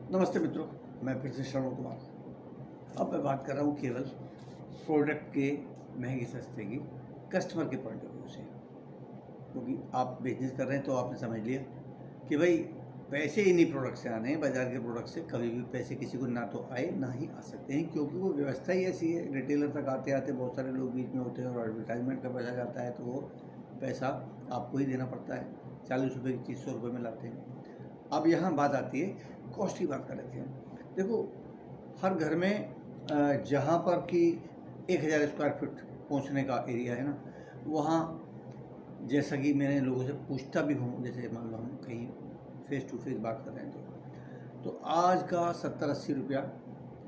नमस्ते मित्रों, मैं फिर से श्रवण कुमार। अब मैं बात कर रहा हूँ केवल प्रोडक्ट के महंगे सस्ते की कस्टमर के पॉइंट ऑफ व्यू से, क्योंकि आप बिजनेस कर रहे हैं तो आपने समझ लिया कि भाई पैसे इन्हीं प्रोडक्ट से आने हैं। बाजार के प्रोडक्ट से कभी भी पैसे किसी को ना तो आए ना ही आ सकते हैं, क्योंकि वो व्यवस्था ही ऐसी है। रिटेलर तक आते आते बहुत सारे लोग बीच में होते हैं और एडवर्टाइजमेंट का पैसा जाता है, तो वो पैसा आपको ही देना पड़ता है। 40 रुपये की चीज़ 100 रुपये में लाते हैं। अब यहाँ बात आती है, कॉस्ट की बात कर रहे थे हम। देखो, हर घर में जहाँ पर कि 1000 स्क्वायर फीट पहुँचने का एरिया है ना, वहाँ जैसा कि मैंने लोगों से पूछता भी हूँ, जैसे मान लो हम कहीं फेस टू फेस बात कर रहे हैं तो आज का 70-80 रुपया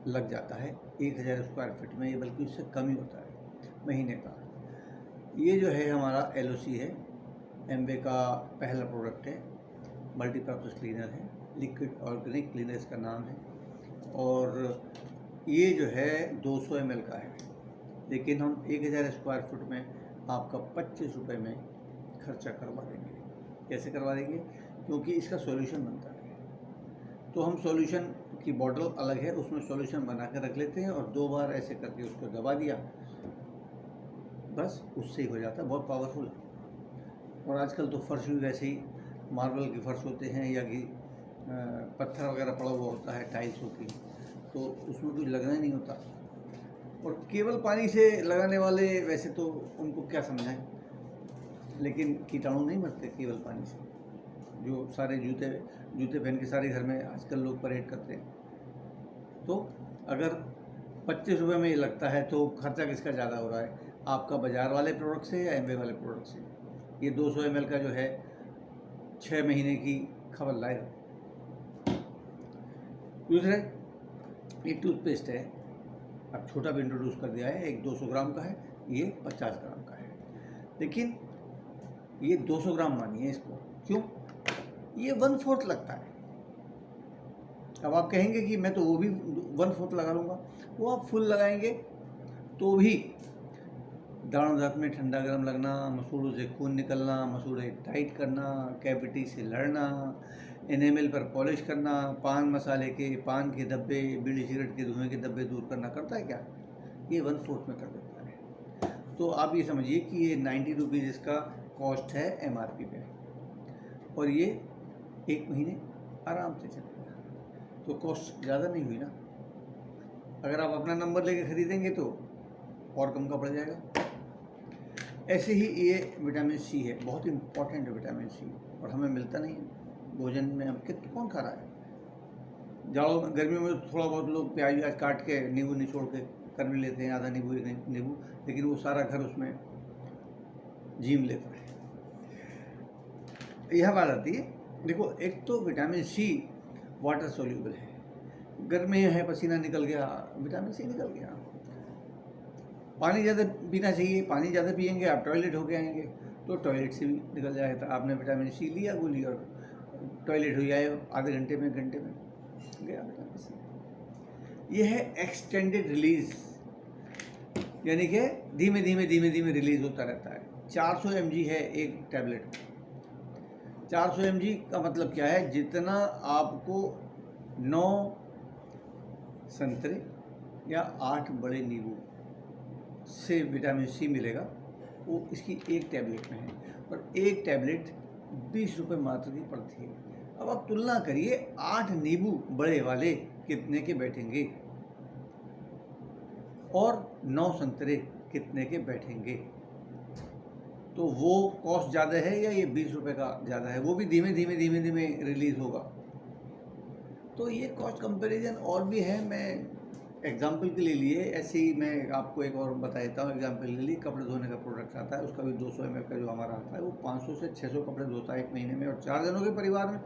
लग जाता है 1000 स्क्वायर फीट में, ये बल्कि उससे कम ही होता है महीने का। ये जो है हमारा LOC है, एमवे का पहला प्रोडक्ट है, मल्टीपर्पज़ क्लीनर है, लिक्विड ऑर्गेनिक क्लीनर इसका नाम है। और ये जो है 200 ml का है, लेकिन हम 1000 स्क्वायर फुट में आपका 25 रुपये में खर्चा करवा देंगे। कैसे करवा देंगे? क्योंकि इसका सॉल्यूशन बनता है, तो हम सॉल्यूशन की बॉटल अलग है, उसमें सॉल्यूशन बना कर रख लेते हैं और 2 बार ऐसे करके उसको दबा दिया, बस उससे ही हो जाता है। बहुत पावरफुल। और आजकल तो फर्श भी वैसे ही मार्बल के फर्श होते हैं या कि पत्थर वगैरह पड़ा हुआ होता है, टाइल्स होती है, तो उसमें कुछ लगना ही नहीं होता। और केवल पानी से लगाने वाले वैसे तो उनको क्या समझाएं, लेकिन कीटाणु नहीं मरते केवल पानी से। जो सारे जूते पहन के सारे घर में आजकल लोग परेड करते हैं। तो अगर 25 रुपये में ये लगता है तो खर्चा किसका ज़्यादा हो रहा है, आपका बाज़ार वाले प्रोडक्ट से या एमवे वाले प्रोडक्ट से? ये 200 ml का जो है 6 महीने की खबर लाएगा। दूसरे, ये टूथपेस्ट है, अब छोटा भी इंट्रोड्यूस कर दिया है। एक 200 ग्राम का है, ये 50 ग्राम का है, लेकिन ये 200 ग्राम मानिए इसको। क्यों? ये 1/4 लगता है। अब आप कहेंगे कि मैं तो वो भी 1/4 लगा लूँगा। वो आप फुल लगाएंगे तो भी दांत दांत में ठंडा गर्म लगना, मसूड़ों से खून निकलना, मसूड़े टाइट करना, कैविटी से लड़ना, एनेमल पर पॉलिश करना, पान मसाले के, पान के धब्बे, बीड़ी सिगरेट के धुएं के धब्बे दूर करना करता है क्या? ये 1/4 में कर देता है। तो आप ये समझिए कि ये 90 रुपीज़ इसका कॉस्ट है MRP पे, और ये 1 महीने आराम से चलेगा। तो कॉस्ट ज़्यादा नहीं हुई ना। अगर आप अपना नंबर लेके ख़रीदेंगे तो और कम का पड़ जाएगा। ऐसे ही ये विटामिन C है, बहुत इम्पॉर्टेंट है विटामिन C, और हमें मिलता नहीं है भोजन में। हम कितना कौन खा रहा है? जाड़ों में, गर्मियों में थोड़ा बहुत लोग प्याज व्याज काट के नींबू निचोड़ के कर भी लेते हैं, आधा नींबू एक नींबू, लेकिन वो सारा घर उसमें जीम लेता है। यह बात आती है। देखो, एक तो विटामिन C वाटर सोल्यूबल है, गर्मी है, पसीना निकल गया, विटामिन C निकल गया। पानी ज़्यादा पीना चाहिए, पानी ज़्यादा पिएंगे आप टॉयलेट होके आएंगे तो टॉयलेट से भी निकल जाएगा। तो आपने विटामिन C लिया गोली और टॉयलेट हो जाए आधे घंटे में, घंटे में गया विटामिन C। ये है एक्सटेंडेड रिलीज, यानी कि धीमे धीमे रिलीज होता रहता है। 400 mg है एक टैबलेट। 400 mg का मतलब क्या है? जितना आपको 9 संतरे या 8 बड़े नींबू से विटामिन C मिलेगा, वो इसकी एक टैबलेट में है, और एक टैबलेट 20 रुपये मात्र की पड़ती है। अब आप तुलना करिए, 8 नींबू बड़े वाले कितने के बैठेंगे और 9 संतरे कितने के बैठेंगे? तो वो कॉस्ट ज़्यादा है या ये 20 रुपये का ज़्यादा है? वो भी धीमे धीमे रिलीज़ होगा। तो ये कॉस्ट कंपैरिजन और भी है। मैं एग्जाम्पल के लिए लिए, ऐसे ही मैं आपको एक और बता देता हूँ एग्जाम्पल के लिए। कपड़े धोने का प्रोडक्ट आता है, उसका भी 200 ml का जो हमारा आता है, वो 500 से 600 कपड़े धोता है 1 महीने में। और 4 जनों के परिवार में,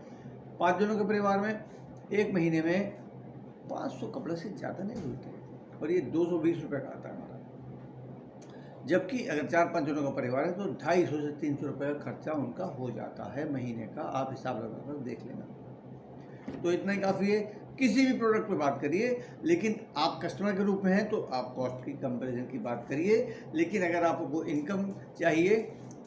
5 जनों के परिवार में 1 महीने में 500 कपड़े से ज़्यादा नहीं धुलते, और ये 220 रुपये का आता है हमारा। जबकि अगर 4-5 जनों का परिवार है तो 250 से 300 रुपये का खर्चा उनका हो जाता है महीने का। आप हिसाब लगाकर देख लेना। तो इतना ही काफ़ी है। किसी भी प्रोडक्ट पे बात करिए, लेकिन आप कस्टमर के रूप में हैं तो आप कॉस्ट की कंपैरिजन की बात करिए। लेकिन अगर आपको इनकम चाहिए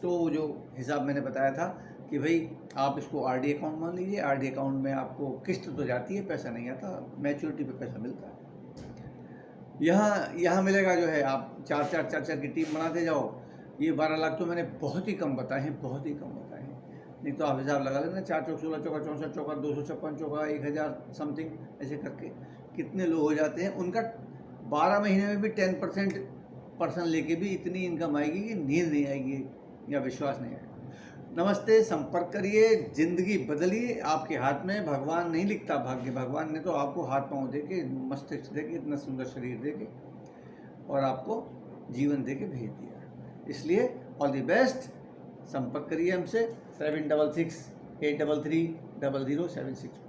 तो जो हिसाब मैंने बताया था कि भाई आप इसको आरडी अकाउंट मान लीजिए, आरडी अकाउंट में आपको किस्त तो जाती है, पैसा नहीं आता, मैच्योरिटी पे पैसा मिलता है। यहाँ मिलेगा जो है, आप चार की टीम बनाते जाओ। ये 12 लाख तो मैंने बहुत ही कम बताए हैं, बहुत ही कम बताए हैं, नहीं तो आप हिसाब लगा लेना, 4 चौक 16 चौका 64 चौका 256 चौका 1000 समथिंग, ऐसे करके कितने लोग हो जाते हैं। उनका 12 महीने में भी 10% पर्सन लेके भी इतनी इनकम आएगी कि नींद नहीं आएगी या विश्वास नहीं आएगा। नमस्ते, संपर्क करिए, जिंदगी बदलिए। आपके हाथ में भगवान नहीं लिखता भाग्य, भगवान ने तो आपको हाथ पांव दे के, मस्तिष्क दे के, इतना सुंदर शरीर दे के और आपको जीवन दे के भेज दिया। इसलिए ऑल द बेस्ट। संपर्क करिए हमसे 7668330076।